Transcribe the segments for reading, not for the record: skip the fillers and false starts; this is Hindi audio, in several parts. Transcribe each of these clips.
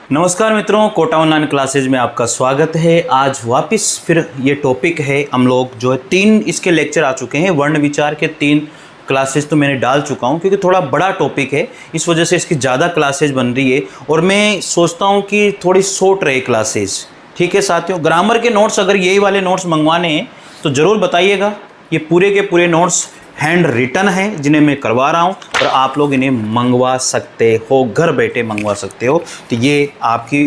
नमस्कार मित्रों, कोटा ऑनलाइन क्लासेज में आपका स्वागत है। आज वापस फिर ये टॉपिक है, हम लोग जो है 3 इसके लेक्चर आ चुके हैं। वर्ण विचार के 3 क्लासेज तो मैंने डाल चुका हूँ, क्योंकि थोड़ा बड़ा टॉपिक है, इस वजह से इसकी ज़्यादा क्लासेज बन रही है और मैं सोचता हूँ कि थोड़ी शॉर्ट रहे क्लासेज। ठीक है साथियों, ग्रामर के नोट्स अगर यही वाले नोट्स मंगवाने हैं तो ज़रूर बताइएगा। ये पूरे के पूरे नोट्स हैंड रिटन है जिन्हें मैं करवा रहा हूँ और आप लोग इन्हें मंगवा सकते हो, घर बैठे मंगवा सकते हो। तो ये आपकी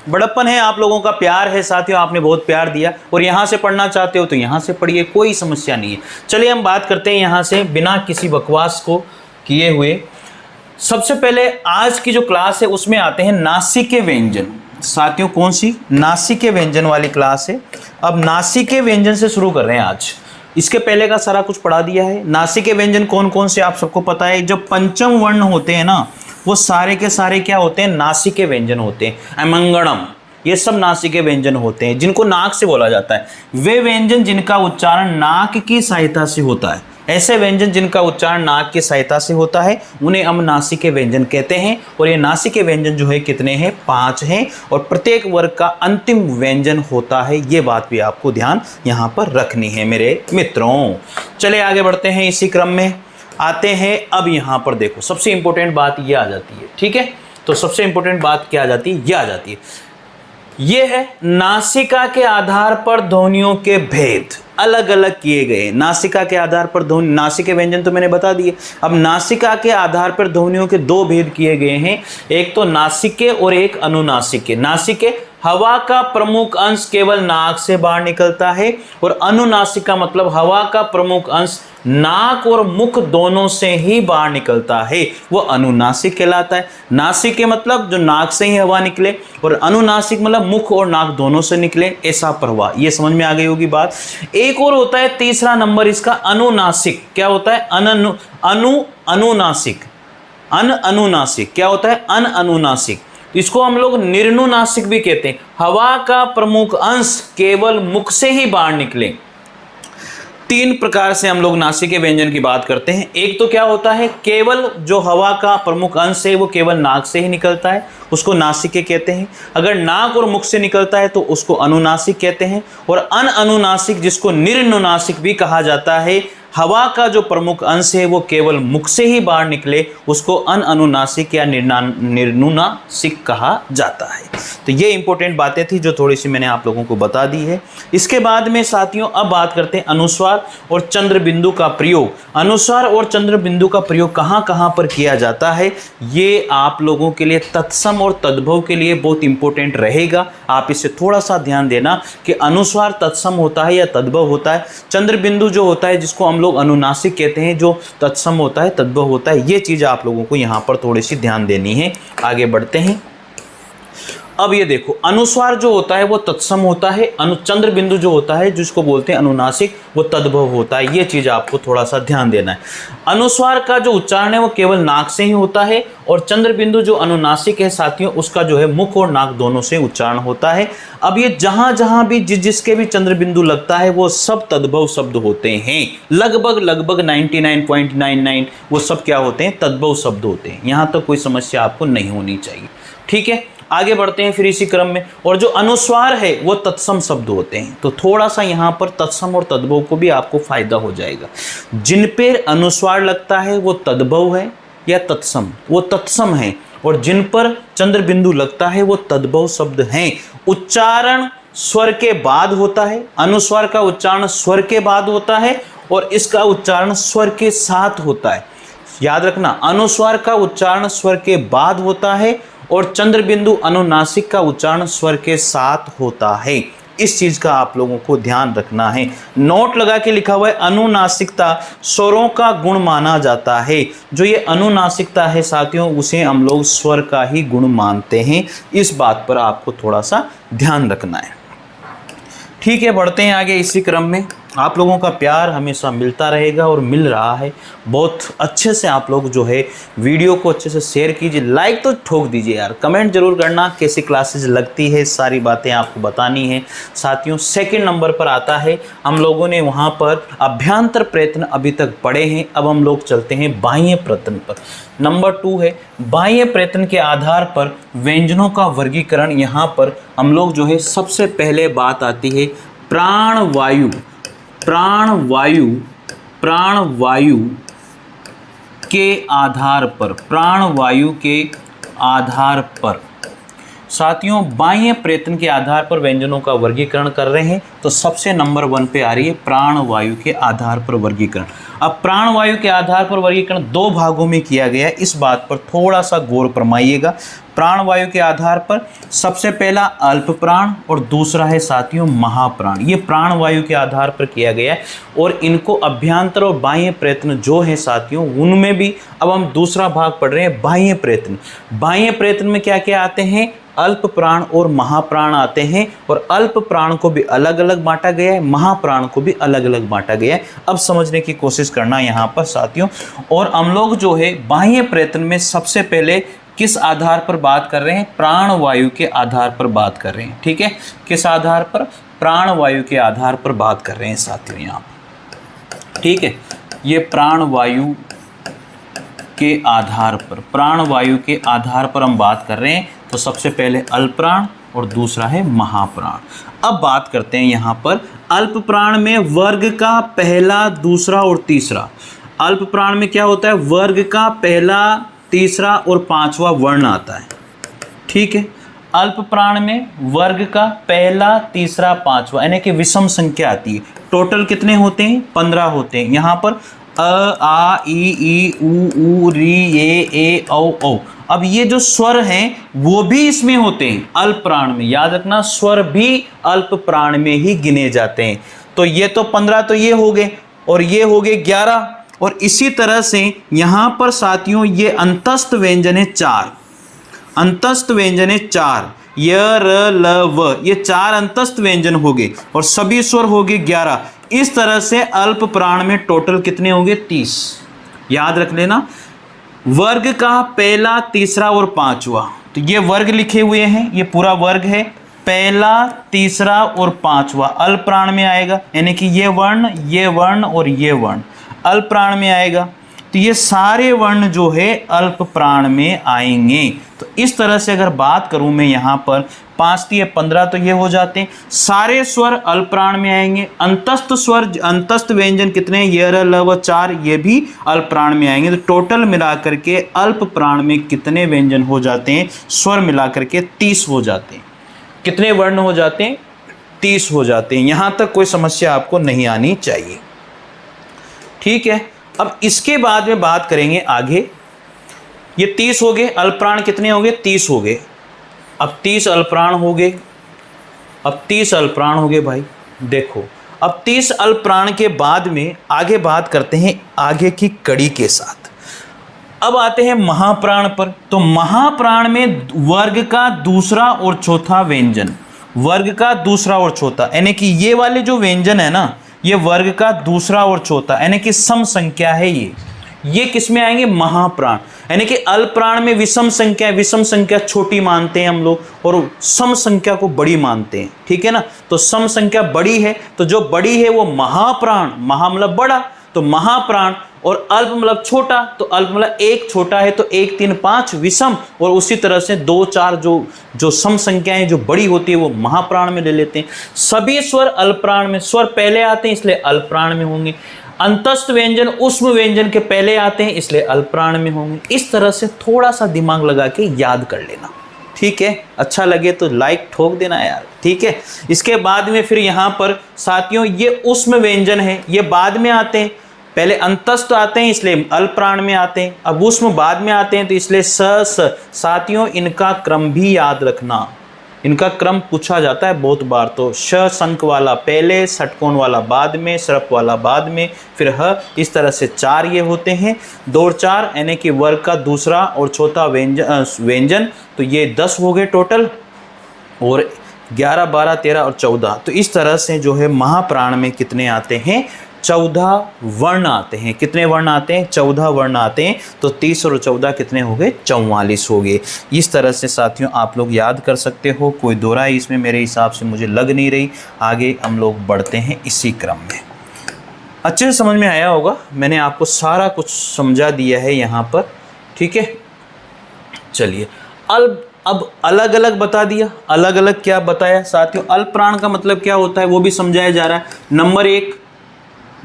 बड़प्पन है, आप लोगों का प्यार है साथियों, आपने बहुत प्यार दिया। और यहाँ से पढ़ना चाहते हो तो यहाँ से पढ़िए, कोई समस्या नहीं है। चलिए हम बात करते हैं यहाँ से बिना किसी बकवास को किए हुए। सबसे पहले आज की जो क्लास है उसमें आते हैं नासिके व्यंजन। साथियों कौन सी? नासिके व्यंजन वाली क्लास है। अब नासिके व्यंजन से शुरू कर रहे हैं आज। इसके पहले का सारा कुछ पढ़ा दिया है। नासिके व्यंजन कौन कौन से आप सबको पता है। जब पंचम वर्ण होते हैं ना, वो सारे के सारे क्या होते हैं? नासिके व्यंजन होते हैं। अमंगणम, ये सब नासिके व्यंजन होते हैं, जिनको नाक से बोला जाता है। वे व्यंजन जिनका उच्चारण नाक की सहायता से होता है, ऐसे व्यंजन जिनका उच्चारण नाक की सहायता से होता है, उन्हें हम नासिके व्यंजन कहते हैं। और ये नासिके व्यंजन जो है कितने हैं? 5 हैं। और प्रत्येक वर्ग का अंतिम व्यंजन होता है, ये बात भी आपको ध्यान यहाँ पर रखनी है मेरे मित्रों। चले आगे बढ़ते हैं, इसी क्रम में आते हैं। अब यहाँ पर देखो, सबसे इंपॉर्टेंट बात ये आ जाती है। ठीक है, तो सबसे इंपॉर्टेंट बात क्या आ जाती है? ये आ जाती है, ये है नासिका के आधार पर ध्वनियों के भेद अलग अलग किए गए। नासिका के आधार पर ध्वनि, नासिके व्यंजन तो मैंने बता दिए। अब नासिका के आधार पर ध्वनियों के 2 भेद किए गए हैं, एक तो नासिके और एक अनुनासिके। नासिके, हवा का प्रमुख अंश केवल नाक से बाहर निकलता है, और अनुनासिका मतलब हवा का प्रमुख अंश नाक और मुख दोनों से ही बाहर निकलता है, वो अनुनासिक कहलाता है। नासिके मतलब जो नाक से ही हवा निकले, और अनुनासिक मतलब मुख और नाक दोनों से निकले, ऐसा प्रवाह। ये समझ में आ गई होगी बात। एक और होता है तीसरा नंबर इसका, अनुनासिक। क्या होता है? अनुनासिक। अनुनासिक क्या होता है? अनुनासिक। इसको हम लोग निर्नुनासिक भी कहते हैं। हवा का प्रमुख अंश केवल मुख से ही बाहर निकले। 3 प्रकार से हम लोग नासिके व्यंजन की बात करते हैं। एक तो क्या होता है, केवल जो हवा का प्रमुख अंश है वो केवल नाक से ही निकलता है, उसको नासिके कहते हैं। अगर नाक और मुख से निकलता है तो उसको अनुनासिक कहते हैं। और अनुनासिक जिसको निर्नुनासिक भी कहा जाता है, हवा का जो प्रमुख अंश है वो केवल मुख से ही बाहर निकले, उसको अनुनासिक या निर्नुनासिक कहा जाता है। तो ये इंपॉर्टेंट बातें थी जो थोड़ी सी मैंने आप लोगों को बता दी है। इसके बाद में साथियों अब बात करते हैं अनुस्वार और चंद्र बिंदु का प्रयोग। अनुस्वार और चंद्र बिंदु का प्रयोग कहाँ कहाँ पर किया जाता है, ये आप लोगों के लिए तत्सम और तद्भव के लिए बहुत इंपॉर्टेंट रहेगा। आप इसे थोड़ा सा ध्यान देना कि अनुस्वार तत्सम होता है या तद्भव होता है। चंद्र बिंदु जो होता है, जिसको हम लोग अनुनासिक कहते हैं, जो तत्सम होता है तद्भव होता है। ये चीज़ आप लोगों को यहाँ पर थोड़ी सी ध्यान देनी है। आगे बढ़ते हैं। अब ये देखो, अनुस्वार जो होता है वो तत्सम होता है, चंद्र बिंदु जो होता है जिसको बोलते हैं अनुनासिक, वो तद्भव होता है। ये चीज़ आपको थोड़ा सा ध्यान देना है। अनुस्वार का जो उच्चारण है वो केवल नाक से ही होता है, और चंद्र बिंदु जो अनुनासिक है साथियों, उसका जो है मुख और नाक दोनों से उच्चारण होता है। अब ये जहाँ जहाँ भी जिसके भी चंद्र बिंदु लगता है वो सब तद्भव शब्द होते हैं। लगभग 99.99 वो सब क्या होते हैं? तद्भव शब्द होते हैं। यहाँ तक कोई समस्या आपको नहीं होनी चाहिए। ठीक है, आगे बढ़ते हैं फिर इसी क्रम में। और जो अनुस्वार है वो तत्सम शब्द होते हैं, तो थोड़ा सा यहाँ पर तत्सम और तद्भव को भी आपको फायदा हो जाएगा। जिन पे अनुस्वार लगता है वो तद्भव है या तत्सम, वो तत्सम है, और जिन पर चंद्र बिंदु लगता है वो तद्भव शब्द हैं। उच्चारण स्वर के बाद होता है, अनुस्वार का उच्चारण स्वर के बाद होता है, और इसका उच्चारण स्वर के साथ होता है। याद रखना, अनुस्वार का उच्चारण स्वर के बाद होता है, और चंद्र बिंदु अनुनासिक का उच्चारण स्वर के साथ होता है। इस चीज का आप लोगों को ध्यान रखना है। नोट लगा के लिखा हुआ है, अनुनासिकता स्वरों का गुण माना जाता है। जो ये अनुनासिकता है साथियों, उसे हम लोग स्वर का ही गुण मानते हैं। इस बात पर आपको थोड़ा सा ध्यान रखना है। ठीक है, बढ़ते हैं आगे इसी क्रम में। आप लोगों का प्यार हमेशा मिलता रहेगा और मिल रहा है। बहुत अच्छे से आप लोग जो है वीडियो को अच्छे से शेयर कीजिए, लाइक तो ठोक दीजिए यार, कमेंट जरूर करना कैसी क्लासेस लगती है, सारी बातें आपको बतानी है। साथियों सेकंड नंबर पर आता है, हम लोगों ने वहाँ पर अभ्यंतर प्रयत्न अभी तक पढ़े हैं, अब हम लोग चलते हैं बाह्य प्रयत्न पर। नंबर 2 है बाह्य प्रयत्न के आधार पर व्यंजनों का वर्गीकरण। यहाँ पर हम लोग जो है सबसे पहले बात आती है प्राणवायु के आधार पर, प्राणवायु के आधार पर। साथियों बाह्य प्रयत्न के आधार पर व्यंजनों का वर्गीकरण कर रहे हैं, तो सबसे नंबर 1 पे आ रही है प्राणवायु के आधार पर वर्गीकरण। अब प्राणवायु के आधार पर वर्गीकरण 2 भागों में किया गया है, इस बात पर थोड़ा सा गौर फरमाइएगा। प्राणवायु के आधार पर सबसे पहला अल्प प्राण और दूसरा है साथियों महाप्राण। ये प्राणवायु के आधार पर किया गया है, और इनको अभ्यंतर और बाह्य प्रयत्न जो है साथियों उनमें भी अब हम दूसरा भाग पढ़ रहे हैं बाह्य प्रयत्न। बाह्य प्रयत्न में क्या क्या आते हैं, अल्प प्राण और महाप्राण आते हैं, और अल्प प्राण को भी अलग अलग बांटा गया है, महाप्राण को भी अलग अलग बांटा गया है। अब समझने की कोशिश करना यहाँ पर साथियों। और हम लोग जो है बाह्य प्रयत्न में सबसे पहले किस आधार पर बात कर रहे हैं, प्राणवायु के आधार पर बात कर रहे हैं। ठीक है, किस आधार पर, प्राणवायु के आधार पर बात कर रहे हैं साथियों यहाँ पर। ठीक है, ये प्राणवायु के आधार पर, प्राणवायु के आधार पर हम बात कर रहे हैं। तो सबसे पहले अल्प प्राण और दूसरा है महाप्राण। अब बात करते हैं यहाँ पर अल्प प्राण में वर्ग का पहला, दूसरा और तीसरा। अल्प प्राण में क्या होता है, वर्ग का पहला, तीसरा और पांचवा वर्ण आता है। ठीक है, अल्प प्राण में वर्ग का पहला, तीसरा, पांचवा यानी कि विषम संख्या आती है। टोटल कितने होते हैं, 15 होते हैं। यहाँ पर अ, आ, ई, ऊ, री, ए, औ। अब ये जो स्वर हैं वो भी इसमें होते हैं अल्प प्राण में, याद रखना स्वर भी अल्प प्राण में ही गिने जाते हैं। तो ये तो 15 तो ये हो गए, और ये हो गए 11, और इसी तरह से यहाँ पर साथियों ये अंतस्थ व्यंजन है 4, अंतस्थ व्यंजन है 4, य, र, ल, व, ये 4 अंतस्थ व्यंजन हो गए, और सभी स्वर हो गए 11। इस तरह से अल्प प्राण में टोटल कितने होंगे, 30। याद रख लेना, वर्ग का पहला, तीसरा और पांचवा। तो ये वर्ग लिखे हुए हैं, ये पूरा वर्ग है, पहला, तीसरा और पांचवा अल्प प्राण में आएगा, यानी कि ये वर्ण और ये वर्ण अल्प प्राण में आएगा। तो ये सारे वर्ण जो है अल्प प्राण में आएंगे। तो इस तरह से अगर बात करूं मैं यहाँ पर 5 × 15 तो ये हो जाते हैं, सारे स्वर अल्प प्राण में आएंगे। अंतस्थ स्वर, अंतस्थ व्यंजन कितने हैं, य, र, ल, व 4, ये भी अल्प प्राण में आएंगे। तो टोटल मिलाकर के अल्प प्राण में कितने व्यंजन हो जाते हैं, स्वर मिलाकर के 30 हो जाते हैं। कितने वर्ण हो जाते हैं, 30 हो जाते हैं। यहाँ तक कोई समस्या आपको नहीं आनी चाहिए। ठीक है, अब इसके बाद में बात करेंगे आगे। ये 30 हो गए, अल्प प्राण कितने हो गए, 30 हो गए। अब 30 अल्प प्राण हो गए, अब 30 अल्प प्राण हो गए भाई। देखो अब 30 अल्प प्राण के बाद में आगे बात करते हैं आगे की कड़ी के साथ। अब आते हैं महाप्राण पर। तो महाप्राण में वर्ग का दूसरा और चौथा व्यंजन, वर्ग का दूसरा और चौथा, यानी कि ये वाले जो व्यंजन है ना, ये वर्ग का दूसरा और चौथा यानी कि सम संख्या है। ये किस में आएंगे, महाप्राण। यानी कि अल्प प्राण में विषम संख्या, विषम संख्या छोटी मानते हैं हम लोग, और सम संख्या को बड़ी मानते हैं। ठीक है ना, तो सम संख्या बड़ी है, तो जो बड़ी है वो महाप्राण, महा मतलब बड़ा, तो महाप्राण, और अल्प मतलब छोटा, तो अल्प मतलब 1 छोटा है, तो 1, 3, 5 विषम, और उसी तरह से 2, 4 जो सम संख्याएं जो बड़ी होती है वो महाप्राण में ले लेते हैं। सभी स्वर अल्प प्राण में, स्वर पहले आते हैं इसलिए अल्प प्राण में होंगे। अंतस्थ व्यंजन उष्म व्यंजन के पहले आते हैं इसलिए अल्प प्राण में होंगे। इस तरह से थोड़ा सा दिमाग लगा के याद कर लेना। ठीक है, अच्छा लगे तो लाइक ठोक देना यार। ठीक है, इसके बाद में फिर यहाँ पर साथियों ये उष्म व्यंजन है, ये बाद में आते हैं। पहले अंतस्थ आते हैं इसलिए अल्प प्राण में आते हैं, अब उष्म बाद में आते हैं तो इसलिए स। साथियों इनका क्रम भी याद रखना, इनका क्रम पूछा जाता है बहुत बार। तो श संक वाला पहले, षटकोण वाला बाद में, सरप वाला बाद में, फिर ह। इस तरह से 4 ये होते हैं, 2 और 4 यानी कि वर्ग का दूसरा और चौथा व्यंजन। तो ये 10 हो गए टोटल, और 11, 12, 13 और 14। तो इस तरह से जो है महाप्राण में कितने आते हैं, 14 वर्ण आते हैं। कितने वर्ण आते हैं, 14 वर्ण आते हैं। तो 30 और 14 कितने हो गए, 44 हो गए। इस तरह से साथियों आप लोग याद कर सकते हो, कोई दो राय इसमें मेरे हिसाब से मुझे लग नहीं रही। आगे हम लोग बढ़ते हैं इसी क्रम में। अच्छे से समझ में आया होगा, मैंने आपको सारा कुछ समझा दिया है यहाँ पर, ठीक है। चलिए अब अलग अलग बता दिया। अलग अलग क्या बताया साथियों, अल्प प्राण का मतलब क्या होता है वो भी समझाया जा रहा है। नंबर 1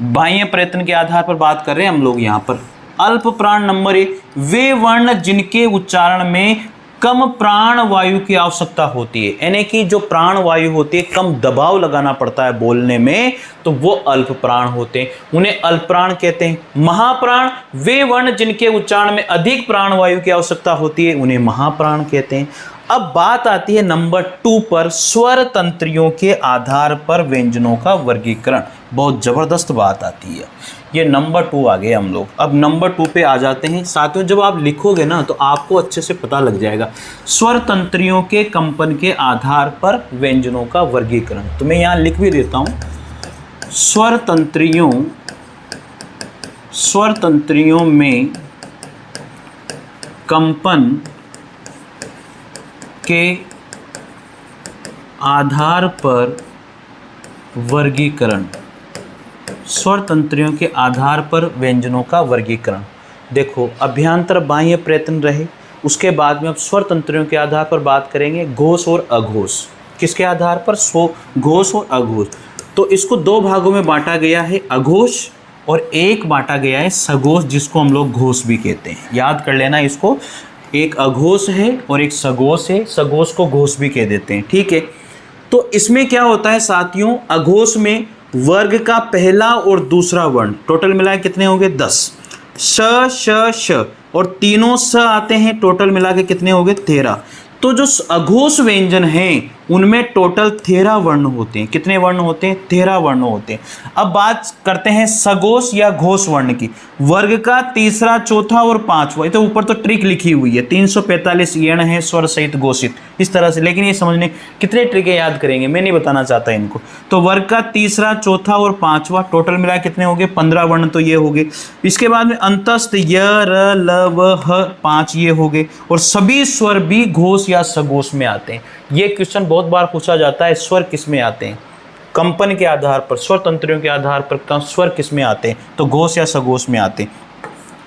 बाह्य प्रयत्न के आधार पर बात कर रहे हैं हम लोग यहाँ पर। अल्प प्राण नंबर 1 वे वर्ण जिनके उच्चारण में कम प्राण वायु की आवश्यकता होती है, यानी कि जो प्राण वायु होती है, कम दबाव लगाना पड़ता है बोलने में, तो वो अल्प प्राण होते हैं, उन्हें अल्प प्राण कहते हैं। महाप्राण वे वर्ण जिनके उच्चारण में अधिक प्राण वायु की आवश्यकता होती है, उन्हें महाप्राण कहते हैं। अब बात आती है नंबर 2 पर, स्वर तंत्रियों के आधार पर व्यंजनों का वर्गीकरण। बहुत जबरदस्त बात आती है, ये नंबर 2 आ गए हम लोग। अब नंबर 2 पे आ जाते हैं साथियों। जब आप लिखोगे ना तो आपको अच्छे से पता लग जाएगा, स्वर तंत्रियों के कंपन के आधार पर व्यंजनों का वर्गीकरण। तो मैं यहाँ लिख भी देता हूँ, स्वर तंत्रियों में कंपन के आधार पर वर्गीकरण। स्वर तंत्रियों के आधार पर व्यंजनों का वर्गीकरण। देखो, अभ्यंतर बाह्य प्रयत्न रहे, उसके बाद में अब स्वर तंत्रियों के आधार पर बात करेंगे, घोष और अघोष। किसके आधार पर, घोष और अघोष। तो इसको 2 भागों में बांटा गया है, अघोष, और एक बांटा गया है सघोष, जिसको हम लोग घोष भी कहते हैं। याद कर लेना इसको, एक अघोष है और एक सघोष है, सघोष को घोष भी कह देते हैं, ठीक है। तो इसमें क्या होता है साथियों, अघोष में वर्ग का पहला और दूसरा वर्ण टोटल मिला के कितने होंगे, 10। श श श और तीनों स आते हैं, टोटल मिला के कितने होंगे, 13। तो जो अघोष व्यंजन हैं उनमें टोटल 13 वर्ण होते हैं। कितने वर्ण होते हैं, 13 वर्ण होते हैं। अब बात करते हैं सघोष या घोष वर्ण की। वर्ग का तीसरा, चौथा और पांचवा, ये तो ऊपर तो ट्रिक लिखी हुई है, 345 यण है स्वर सहित घोषित, इस तरह से। लेकिन ये समझने कितने ट्रिकें याद करेंगे, मैं नहीं बताना चाहता इनको। तो वर्ग का तीसरा, चौथा और पांचवा, टोटल मिला कितने हो गए, 15 वर्ण तो ये हो गए। इसके बाद में अंतस्थ य र ल व ह 5 ये हो गए। और सभी स्वर भी घोष या सघोष में आते हैं। ये क्वेश्चन बहुत बार पूछा जाता है, स्वर किस में आते हैं, कंपन के आधार पर, स्वर तंत्रियों के आधार पर स्वर किस में आते हैं, तो घोष या सघोष में आते हैं।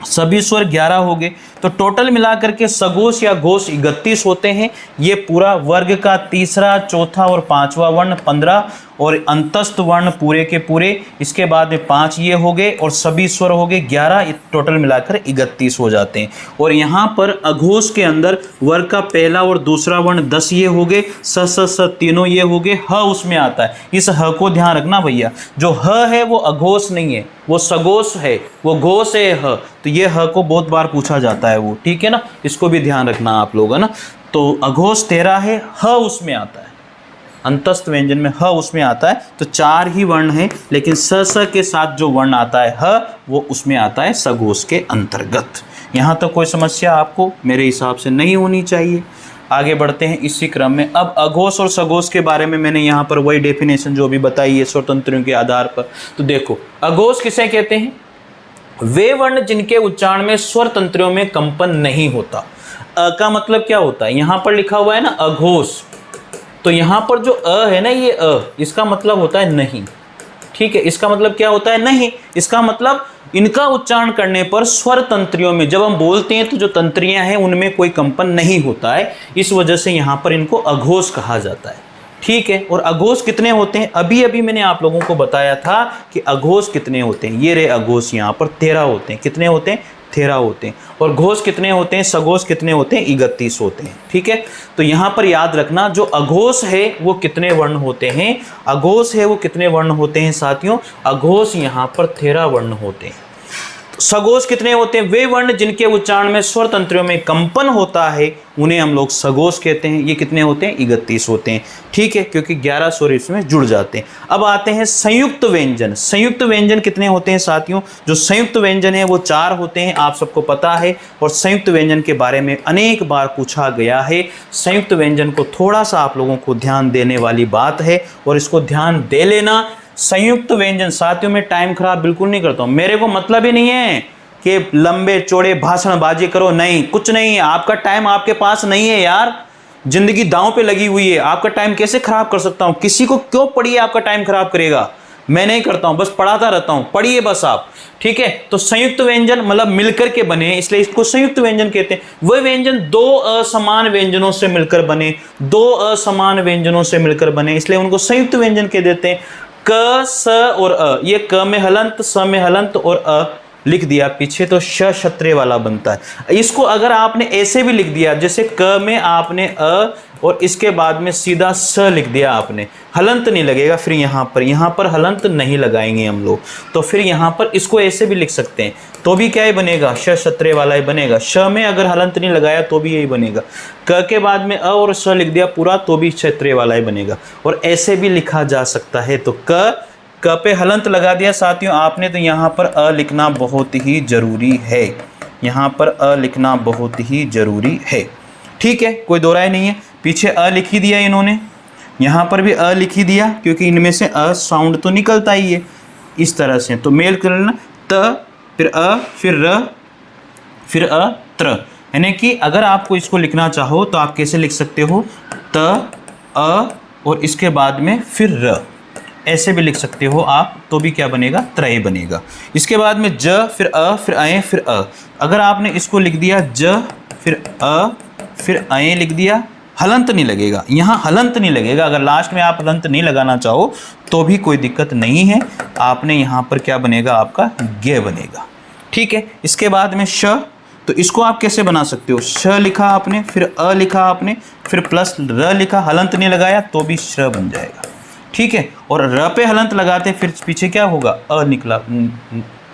सभी स्वर 11 हो गए। तो टोटल मिलाकर के सघोष या घोष 31 होते हैं। ये पूरा वर्ग का तीसरा, चौथा और पांचवा वर्ण 15 और अंतस्थ वर्ण पूरे के पूरे, इसके बाद में 5 ये हो गए और सभी स्वर हो गए 11, टोटल मिलाकर 31 हो जाते हैं। और यहाँ पर अघोष के अंदर वर्ग का पहला और दूसरा वर्ण 10 ये हो गए, स तीनों ये हो गए। ह उसमें आता है, इस ह को ध्यान रखना भैया, जो ह है वो अघोष नहीं है, वो सघोष है, वो घोष है ह। तो ये ह को बहुत बार पूछा जाता है वो, ठीक है ना, इसको भी ध्यान रखना आप लोग, है ना। तो अघोष 13 है, ह उसमें आता है, अंतस्थ व्यंजन में ह उसमें आता है। तो 4 ही वर्ण हैं, लेकिन स के साथ जो वर्ण आता है ह, वो उसमें आता है सघोष के अंतर्गत। यहाँ तक कोई समस्या आपको मेरे हिसाब से नहीं होनी चाहिए। आगे बढ़ते हैं इसी क्रम में। अब अघोष और सघोष के बारे में मैंने यहाँ पर वही डेफिनेशन जो भी बताई है स्वर तंत्रियों के आधार पर। तो देखो, अघोष किसे कहते हैं, वे वर्ण जिनके उच्चारण में स्वर तंत्रियों में कंपन नहीं होता। अ का मतलब क्या होता है, यहाँ पर लिखा हुआ है ना अघोष, तो यहाँ पर जो अ है ना, ये अ, इसका मतलब होता है नहीं, ठीक है। इसका मतलब क्या होता है, नहीं। इसका मतलब इनका उच्चारण करने पर स्वर तंत्रियों में जब हम बोलते हैं तो जो तंत्रियां हैं उनमें कोई कंपन नहीं होता है, इस वजह से यहाँ पर इनको अघोष कहा जाता है, ठीक है। और अघोष कितने होते हैं, अभी अभी मैंने आप लोगों को बताया था कि अघोष कितने होते हैं। ये रहे अघोष, यहाँ पर 13 होते हैं। कितने होते हैं, 13 होते हैं। और घोष कितने होते हैं, सघोष कितने होते हैं, 31 होते हैं, ठीक है। तो यहाँ पर याद रखना, जो अघोष है वो कितने वर्ण होते हैं, अघोष है वो कितने वर्ण होते हैं साथियों, अघोष यहाँ पर 13 वर्ण होते हैं। सघोष कितने होते हैं? वे वर्ण जिनके उच्चारण में स्वर तंत्रियों में कंपन होता है उन्हें हम लोग सघोष कहते हैं। ये कितने होते हैं? 31 होते हैं। ठीक है, क्योंकि 11 स्वर इसमें जुड़ जाते हैं। अब आते हैं संयुक्त व्यंजन। संयुक्त व्यंजन कितने होते हैं साथियों? जो संयुक्त व्यंजन है वो 4 होते हैं, आप सबको पता है। और संयुक्त व्यंजन के बारे में अनेक बार पूछा गया है। संयुक्त व्यंजन को थोड़ा सा आप लोगों को ध्यान देने वाली बात है और इसको ध्यान दे लेना। संयुक्त व्यंजन साथियों में टाइम खराब बिल्कुल नहीं करता हूं। मेरे को मतलब ही नहीं है कि लंबे चौड़े भाषणबाजी करो, नहीं, कुछ नहीं है। आपका टाइम आपके पास नहीं है यार, जिंदगी दांव पे लगी हुई है। आपका टाइम कैसे खराब कर सकता हूं? किसी को क्यों पढ़िए आपका टाइम खराब करेगा? मैं नहीं करता हूं, बस पढ़ाता रहता हूं, पढ़िए बस आप। ठीक है, तो संयुक्त व्यंजन मतलब मिलकर के बने, इसलिए इसको संयुक्त व्यंजन कहते हैं। वह व्यंजन दो असमान व्यंजनों से मिलकर बने, दो असमान व्यंजनों से मिलकर बने, इसलिए उनको संयुक्त व्यंजन कह देते हैं। क, स और अ, ये क में हलंत, स में हलंत और अ लिख दिया पीछे तो श क्षत्रिय वाला बनता है। इसको अगर आपने ऐसे भी लिख दिया, जैसे क में आपने अ और इसके बाद में सीधा स लिख दिया आपने, हलंत नहीं लगेगा। फिर यहाँ पर हलंत नहीं लगाएंगे हम लोग, तो फिर यहाँ पर इसको ऐसे भी लिख सकते हैं, तो भी क्या ही बनेगा? श क्षत्रिय वाला ही बनेगा। श में अगर हलंत नहीं लगाया तो भी यही बनेगा। क के बाद में अ और स लिख दिया पूरा, तो भी क्षत्रिय वाला ही बनेगा। और ऐसे भी लिखा जा सकता है। तो क पे हलंत लगा दिया साथियों आपने, तो यहाँ पर अ लिखना बहुत ही जरूरी है। यहाँ पर अ लिखना बहुत ही जरूरी है। ठीक है, कोई दो राय नहीं है। पीछे अ लिख ही दिया इन्होंने, यहाँ पर भी अ लिख ही दिया, क्योंकि इनमें से अ साउंड तो निकलता ही है इस तरह से। तो मेल कर लेना, त फिर अ फिर र फिर अ त्र। यानी कि अगर आपको इसको लिखना चाहो तो आप कैसे लिख सकते हो? त अ और इसके बाद में फिर र, ऐसे भी लिख सकते हो आप, तो भी क्या बनेगा? त्रय बनेगा। इसके बाद में ज फिर अ फिर अय फिर अ। अगर आपने इसको लिख दिया ज फिर अ फिर अय लिख दिया, हलंत नहीं लगेगा, यहाँ हलंत नहीं लगेगा। अगर लास्ट में आप हलंत नहीं लगाना चाहो तो भी कोई दिक्कत नहीं है। आपने यहाँ पर क्या बनेगा? आपका गे बनेगा। ठीक है, इसके बाद में श, तो इसको आप कैसे बना सकते हो? श लिखा आपने, फिर अ लिखा आपने, फिर प्लस र लिखा, हलंत नहीं लगाया तो भी श बन जाएगा। ठीक है, और र पे हलंत लगाते फिर पीछे क्या होगा? अ निकला,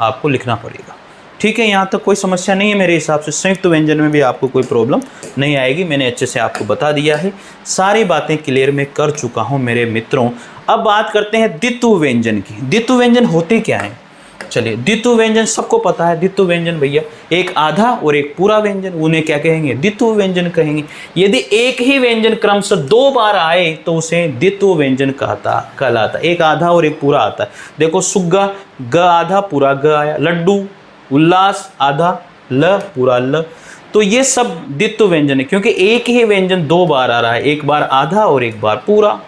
आपको लिखना पड़ेगा। ठीक है, यहाँ तक कोई समस्या नहीं है मेरे हिसाब से। संयुक्त व्यंजन में भी आपको कोई प्रॉब्लम नहीं आएगी, मैंने अच्छे से आपको बता दिया है। सारी बातें क्लियर मैं कर चुका हूँ मेरे मित्रों। अब बात करते हैं द्वित्व व्यंजन की। द्वित्व व्यंजन होते क्या हैं? चलिए, द्वित्व व्यंजन सबको पता है। द्वित्व व्यंजन भैया एक आधा और एक पूरा व्यंजन, उन्हें क्या कहेंगे? द्वित्व व्यंजन कहेंगे। यदि एक ही व्यंजन क्रमशः 2 बार आए तो उसे द्वित्व व्यंजन कहलाता। एक आधा और एक पूरा आता है। देखो, सुग्गा ग आधा पूरा ग आया, लड्डू उल्लास आधा ल पूरा ल, तो ये सब द्वित्व व्यंजन है, क्योंकि एक ही व्यंजन 2 बार आ रहा है, एक बार आधा और एक बार पूरा।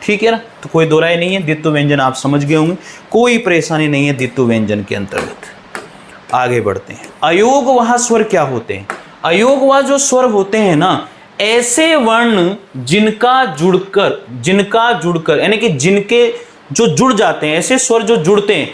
ठीक है ना, तो कोई दो राय नहीं है। द्वित्व व्यंजन आप समझ गए होंगे, कोई परेशानी नहीं है द्वित्व व्यंजन के अंतर्गत। आगे बढ़ते हैं। अयोगवाह स्वर क्या होते हैं? अयोगवाह जो स्वर होते हैं ना, ऐसे वर्ण जिनका जुड़कर यानी कि जिनके जो जुड़ जाते हैं, ऐसे स्वर जो जुड़ते हैं,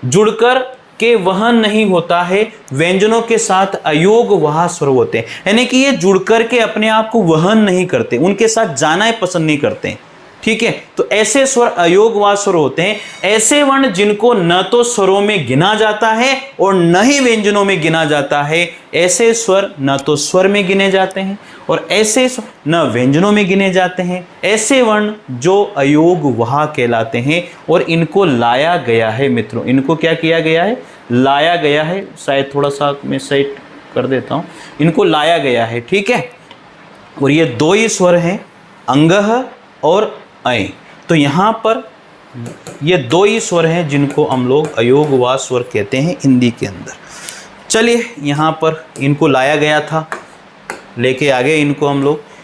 जुड़कर के वहन नहीं होता है व्यंजनों के साथ, अयोगवाह स्वर होते हैं। यानी कि ये जुड़कर के अपने आप को वहन नहीं करते, उनके साथ जाना ही पसंद नहीं करते हैं। ठीक है, तो ऐसे स्वर अयोगवाह स्वर होते हैं। ऐसे वर्ण जिनको न तो स्वरों में गिना जाता है और न ही व्यंजनों में गिना जाता है, ऐसे स्वर न तो स्वर में गिने जाते हैं और ऐसे न व्यंजनों में गिने जाते हैं। ऐसे वर्ण जो अयोगवाह कहलाते हैं और इनको लाया गया है मित्रों। इनको क्या किया गया है? लाया गया है। शायद थोड़ा सा मैं सेट कर देता हूँ। इनको लाया गया है। ठीक है, और ये 2 ही स्वर हैं, अंगह और अय। तो यहाँ पर ये 2 ही स्वर हैं जिनको हम लोग अयोगवाह स्वर कहते हैं हिंदी के अंदर। चलिए, यहाँ पर इनको लाया गया था, लेके आ गए इनको हम लोग।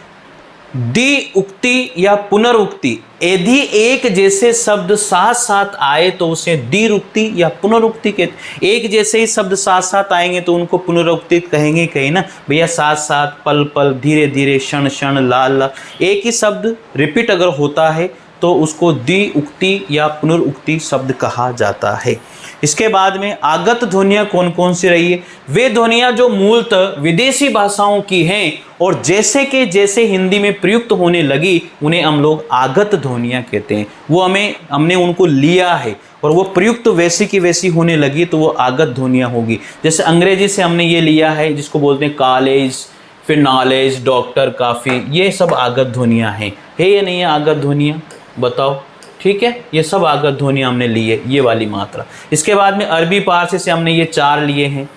द्वि उक्ति या पुनरुक्ति, यदि एक जैसे शब्द साथ साथ आए तो उसे द्विरुक्ति या पुनरुक्ति कहते। एक जैसे ही शब्द साथ साथ आएंगे तो उनको पुनरुक्ति कहेंगे कहीं ना भैया, साथ साथ, पल पल, धीरे धीरे, क्षण क्षण, लाल लाल। एक ही शब्द रिपीट अगर होता है तो उसको द्विउक्ति या पुनरुक्ति शब्द कहा जाता है। इसके बाद में आगत ध्वनियाँ कौन कौन सी रही है? वे ध्वनियाँ जो मूलतः विदेशी भाषाओं की हैं और जैसे के जैसे हिंदी में प्रयुक्त होने लगी उन्हें हम लोग आगत ध्वनियाँ कहते हैं। वो हमने उनको लिया है और वो प्रयुक्त वैसी की वैसी होने लगी तो वो आगत ध्वनियाँ होगी। जैसे अंग्रेजी से हमने ये लिया है जिसको बोलते हैं कॉलेज, फिर नॉलेज, डॉक्टर, काफ़ी, ये सब आगत ध्वनियाँ हैं। है या नहीं है आगत ध्वनियाँ? बताओ। ठीक है, ये सब आगत ध्वनियाँ हमने ली है, ये वाली मात्रा। इसके बाद में अरबी पारसी से हमने ये 4 लिए हैं।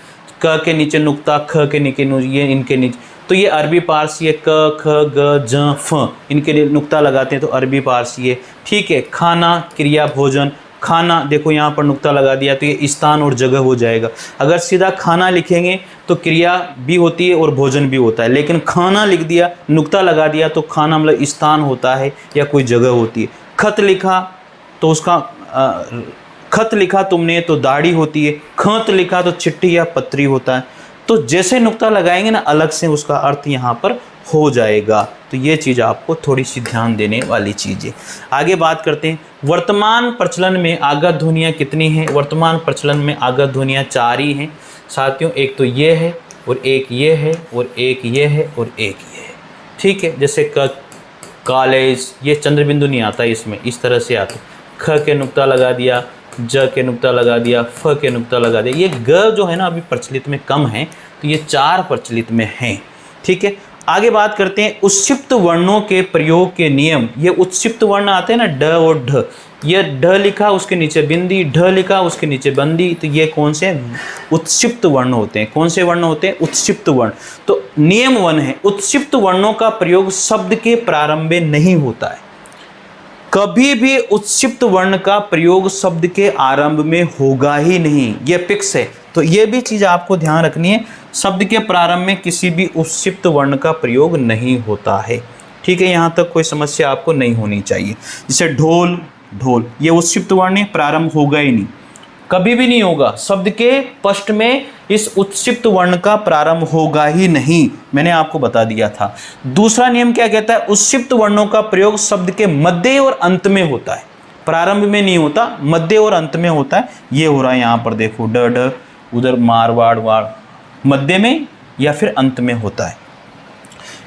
क के नीचे नुक्ता, ख के नीचे ये इनके नीचे, तो ये अरबी पारसी है। क, ख, ग, ज, फ, इनके लिए नुक्ता लगाते हैं तो अरबी पारसी है। ठीक है, खाना, क्रिया, भोजन। खाना देखो यहाँ पर नुक्ता लगा दिया तो ये स्थान और जगह हो जाएगा। अगर सीधा खाना लिखेंगे तो क्रिया भी होती है और भोजन भी होता है, लेकिन खाना लिख दिया, नुक्ता लगा दिया तो खाना मतलब स्थान होता है या कोई जगह होती है। खत लिखा तो उसका खत लिखा तुमने तो दाढ़ी होती है। खत लिखा तो चिट्ठी या पत्री होता है। तो जैसे नुक्ता लगाएंगे ना अलग से उसका अर्थ यहाँ पर हो जाएगा। तो ये चीज़ आपको थोड़ी सी ध्यान देने वाली चीज़ है। आगे बात करते हैं वर्तमान प्रचलन में आगत ध्वनियाँ कितनी हैं। वर्तमान प्रचलन में आगत ध्वनियाँ 4 ही हैं साथियों। एक तो ये है और एक ये है और एक ये है और एक ये है। ठीक है, जैसे कॉलेज, ये चंद्रबिंदु नहीं आता इसमें, इस तरह से आता। ख के नुक्ता लगा दिया, ज के नुक्ता लगा दिया, फ के नुक्ता लगा दिया। ये ग जो है ना अभी प्रचलित में कम है, तो ये 4 प्रचलित में हैं। ठीक है, आगे बात करते हैं उत्क्षिप्त वर्णों के प्रयोग के नियम। ये उत्क्षिप्त वर्ण आते हैं ना, ड और ढ। ये ढ लिखा उसके नीचे बिंदी, ढ लिखा उसके नीचे बंदी, तो ये कौन से उत्क्षिप्त वर्ण होते हैं? कौन से वर्ण होते हैं? उत्क्षिप्त वर्ण। तो नियम 1 है, उत्क्षिप्त वर्णों का प्रयोग शब्द के प्रारंभ में नहीं होता है। कभी भी उत्क्षिप्त वर्ण का प्रयोग शब्द के आरंभ में होगा ही नहीं, ये फिक्स है। तो ये भी चीज़ आपको ध्यान रखनी है, शब्द के प्रारंभ में किसी भी उत्क्षिप्त वर्ण का प्रयोग नहीं होता है। ठीक है, यहाँ तक कोई समस्या आपको नहीं होनी चाहिए। जैसे ढोल, ढोल ये उत्क्षिप्त वर्ण है, प्रारंभ होगा ही नहीं, कभी भी नहीं होगा। शब्द के पश्च में इस उत्क्षिप्त वर्ण का प्रारंभ होगा ही नहीं, मैंने आपको बता दिया था। दूसरा नियम क्या कहता है? उत्क्षिप्त वर्णों का प्रयोग शब्द के मध्य और अंत में होता है, प्रारंभ में नहीं होता, मध्य और अंत में होता है। ये हो रहा है यहाँ पर देखो, ड ड, उधर मारवाड़ वाड़, मध्य में या फिर अंत में होता है।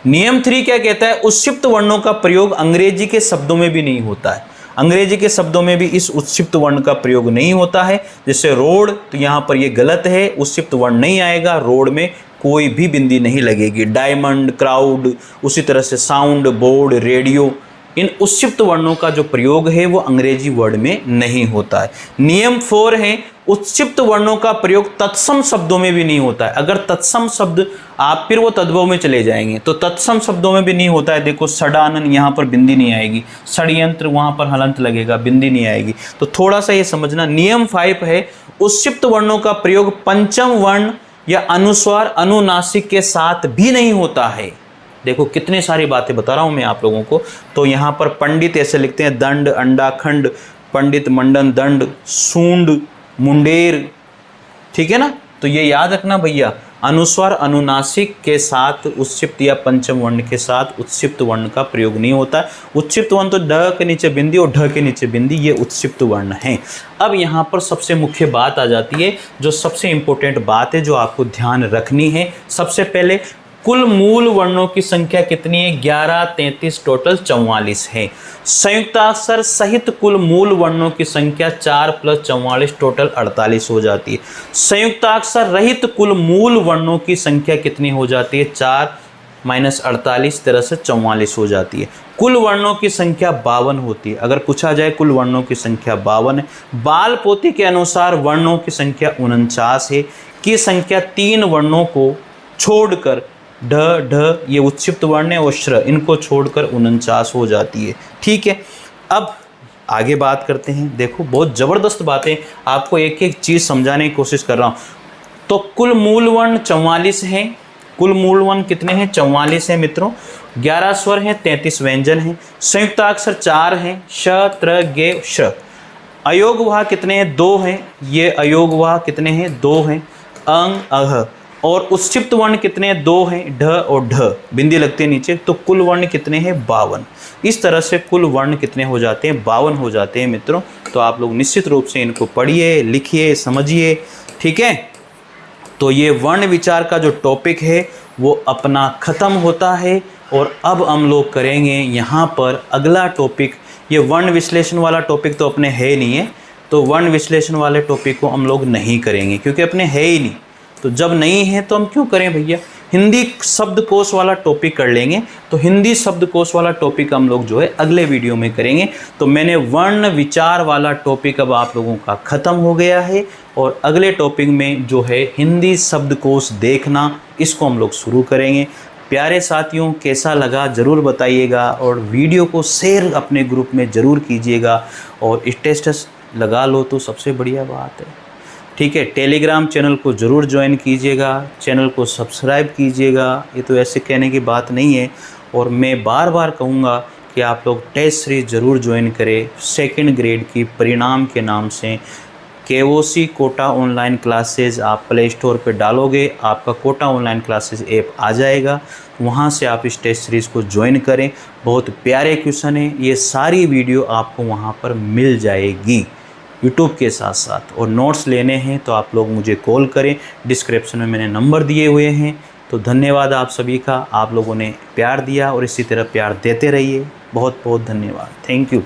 नियम 3 क्या कहता है? उत्क्षिप्त वर्णों का प्रयोग अंग्रेजी के शब्दों में भी नहीं होता है। अंग्रेजी के शब्दों में भी इस उत्क्षिप्त वर्ण का प्रयोग नहीं होता है। जैसे रोड, तो यहाँ पर ये गलत है, उत्क्षिप्त वर्ण नहीं आएगा, रोड में कोई भी बिंदी नहीं लगेगी। डायमंड, क्राउड, उसी तरह से साउंड, बोर्ड, रेडियो, इन उत्क्षिप्त वर्णों का जो प्रयोग है वो अंग्रेजी वर्ड में नहीं होता है। नियम 4 है, उत्क्षिप्त वर्णों का प्रयोग तत्सम शब्दों में भी नहीं होता है। अगर तत्सम शब्द आप फिर वो तद्भव में चले जाएंगे तो तत्सम शब्दों में भी नहीं होता है। देखो षडानन, यहाँ पर बिंदी नहीं आएगी, षड्यंत्र वहाँ पर हलंत लगेगा, बिंदी नहीं आएगी। तो थोड़ा सा ये समझना। नियम 5 है, उत्क्षिप्त वर्णों का प्रयोग पंचम वर्ण या अनुस्वार अनुनासिक के साथ भी नहीं होता है। देखो कितने सारी बातें बता रहा हूँ मैं आप लोगों को। तो यहाँ पर पंडित ऐसे लिखते हैं, दंड, अंडा, खंड, पंडित, मंडन, दंड, सूंड, मुंडेर। ठीक है ना, तो ये याद रखना भैया, अनुस्वार अनुनासिक के साथ उत्क्षिप्त या पंचम वर्ण के साथ उत्क्षिप्त वर्ण का प्रयोग नहीं होता है। उत्क्षिप्त वर्ण तो ड के नीचे बिंदी और ढ के नीचे बिंदी, ये उत्क्षिप्त वर्ण है। अब यहाँ पर सबसे मुख्य बात आ जाती है, जो सबसे इंपॉर्टेंट बात है जो आपको ध्यान रखनी है। सबसे पहले कुल मूल वर्णों की संख्या कितनी है? 11, 33, टोटल 44 है। संयुक्ताक्षर सहित कुल मूल वर्णों की संख्या 4 + 44 टोटल 48 हो जाती है। संयुक्ताक्षर रहित कुल मूल वर्णों की संख्या कितनी हो जाती है? 4 - 48, तरह से 44 हो जाती है। कुल वर्णों की संख्या 52 होती है। अगर पूछा जाए कुल वर्णों की संख्या 52 है। बाल पोथी के अनुसार वर्णों की संख्या 49 है। की संख्या 3 वर्णों को छोड़कर ढ ढ ये उत्क्षिप्त वर्ण है और श्र, इनको छोड़कर 49 हो जाती है। ठीक है, अब आगे बात करते हैं। देखो बहुत ज़बरदस्त बातें, आपको एक एक चीज़ समझाने की कोशिश कर रहा हूँ। तो कुल मूल वर्ण 44 हैं। कुल मूल वर्ण कितने हैं? 44 हैं मित्रों। 11 स्वर हैं, 33 व्यंजन हैं। संयुक्ताक्षर 4 हैं, श, त्र, गे, श। अयोगवाह कितने हैं? 2 हैं। ये अयोगवाह कितने हैं? 2 हैं। अंग, अह। और उत्क्षिप्त वर्ण कितने हैं? 2 हैं, ढ और ढ, बिंदी लगती है नीचे, तो कुल वर्ण कितने हैं? 52। इस तरह से कुल वर्ण कितने हो जाते हैं? 52 हो जाते हैं मित्रों। तो आप लोग निश्चित रूप से इनको पढ़िए, लिखिए, समझिए, ठीक है। तो ये वर्ण विचार का जो टॉपिक है वो अपना ख़त्म होता है, और अब हम लोग करेंगे यहाँ पर अगला टॉपिक। ये वर्ण विश्लेषण वाला टॉपिक तो अपने है नहीं है, तो वर्ण विश्लेषण वाले टॉपिक को हम लोग नहीं करेंगे क्योंकि अपने है ही नहीं। तो जब नहीं है तो हम क्यों करें भैया। हिंदी शब्दकोश वाला टॉपिक कर लेंगे। तो हिंदी शब्दकोश वाला टॉपिक हम लोग जो है अगले वीडियो में करेंगे। तो मैंने वर्ण विचार वाला टॉपिक अब आप लोगों का ख़त्म हो गया है, और अगले टॉपिक में जो है हिंदी शब्दकोश देखना, इसको हम लोग शुरू करेंगे। प्यारे साथियों, कैसा लगा ज़रूर बताइएगा, और वीडियो को शेयर अपने ग्रुप में ज़रूर कीजिएगा, और स्टेटस लगा लो तो सबसे बढ़िया बात है, ठीक है। टेलीग्राम चैनल को ज़रूर ज्वाइन कीजिएगा, चैनल को सब्सक्राइब कीजिएगा। ये तो ऐसे कहने की बात नहीं है, और मैं बार बार कहूँगा कि आप लोग टेस्ट सीरीज ज़रूर ज्वाइन करें। 2nd ग्रेड की परिणाम के नाम से KOC कोटा ऑनलाइन क्लासेस आप प्ले स्टोर पर डालोगे, आपका कोटा ऑनलाइन क्लासेस ऐप आ जाएगा, वहाँ से आप इस टेस्ट सीरीज़ को ज्वाइन करें। बहुत प्यारे क्वेश्चन है, ये सारी वीडियो आपको वहाँ पर मिल जाएगी यूट्यूब के साथ साथ। और नोट्स लेने हैं तो आप लोग मुझे कॉल करें, डिस्क्रिप्शन में मैंने नंबर दिए हुए हैं। तो धन्यवाद आप सभी का, आप लोगों ने प्यार दिया और इसी तरह प्यार देते रहिए। बहुत बहुत धन्यवाद, थैंक यू।